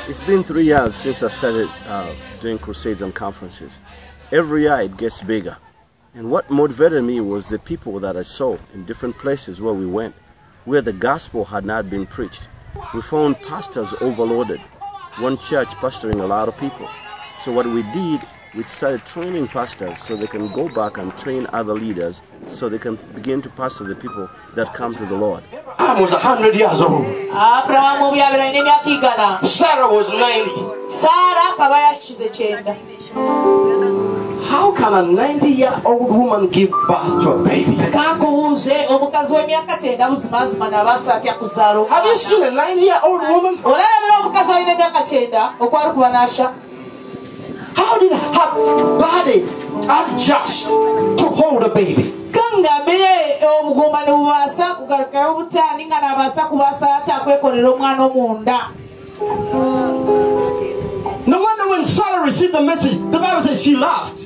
It's been 3 years since I started doing crusades and conferences. Every year it gets bigger. And what motivated me was the people that I saw in different places where we went, where the gospel had not been preached. We found pastors overloaded, one church pastoring a lot of people. So what we did, we started training pastors so they can go back and train other leaders so they can begin to pastor the people that come to the Lord. Abraham was 100 years old. Sarah was 90. How can a 90-year-old woman give birth to a baby? Have you seen a 90-year-old woman? How did her body adjust to hold a baby? No wonder when Sarah received the message, the Bible says she laughed.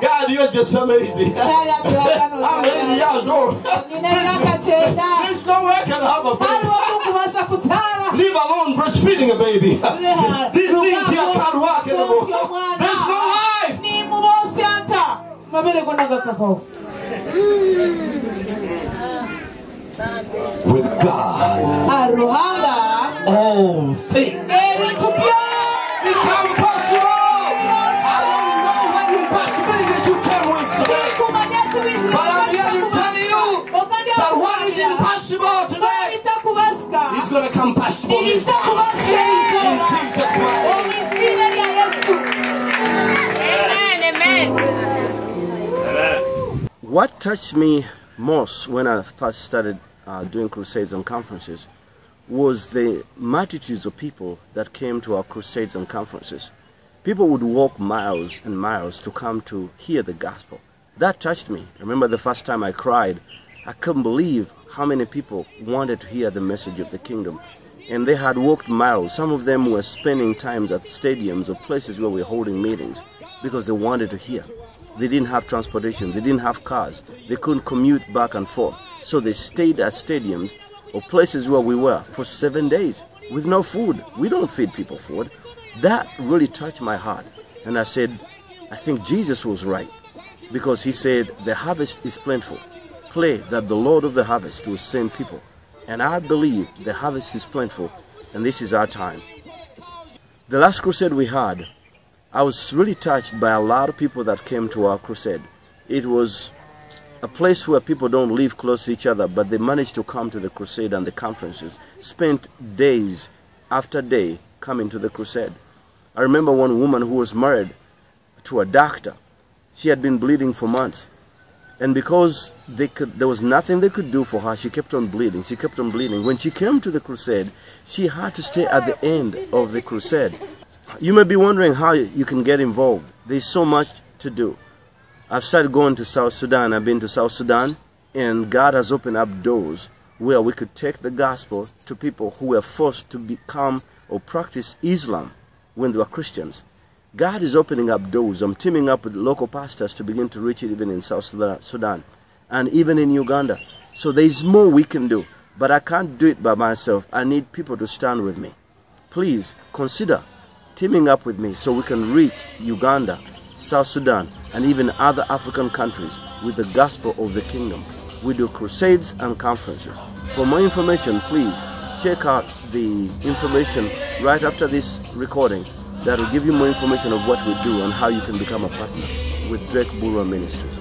God, you're just amazing. I'm 80 years old. There's no way I can have a baby. Leave alone breastfeeding a baby. These things here can't work anymore. There's no life. With God, all things become possible. I don't know what impossibilities you came with today, but I'm here to tell you that what is impossible today is going to come possible in Jesus' name. Amen. What touched me most when I first started doing crusades and conferences was the multitudes of people that came to our crusades and conferences. People would walk miles and miles to come to hear the gospel. That touched me. I remember the first time I cried. I couldn't believe how many people wanted to hear the message of the kingdom. And they had walked miles. Some of them were spending times at stadiums or places where we were holding meetings because they wanted to hear. They didn't have transportation. They didn't have cars. They couldn't commute back and forth. So they stayed at stadiums or places where we were for 7 days with no food. We don't feed people food. That really touched my heart. And I said, I think Jesus was right, because he said, the harvest is plentiful. Pray that the Lord of the harvest will send people. And I believe the harvest is plentiful, and this is our time. The last crusade we had, I was really touched by a lot of people that came to our crusade. It was a place where people don't live close to each other, but they managed to come to the crusade and the conferences, spent days after day coming to the crusade. I remember one woman who was married to a doctor. She had been bleeding for months. And because there was nothing they could do for her, she kept on bleeding. She kept on bleeding. When she came to the crusade, she had to stay at the end of the crusade. You may be wondering how you can get involved. There's so much to do. I've started going to South Sudan. I've been to South Sudan, and God has opened up doors where we could take the gospel to people who were forced to become or practice Islam when they were Christians. God is opening up doors. I'm teaming up with local pastors to begin to reach it even in South Sudan and even in Uganda. So there's more we can do, but I can't do it by myself. I need people to stand with me. Please consider teaming up with me so we can reach Uganda, South Sudan, and even other African countries with the gospel of the kingdom. We do crusades and conferences. For more information, please check out the information right after this recording that will give you more information of what we do and how you can become a partner with Drake Bulwer Ministries.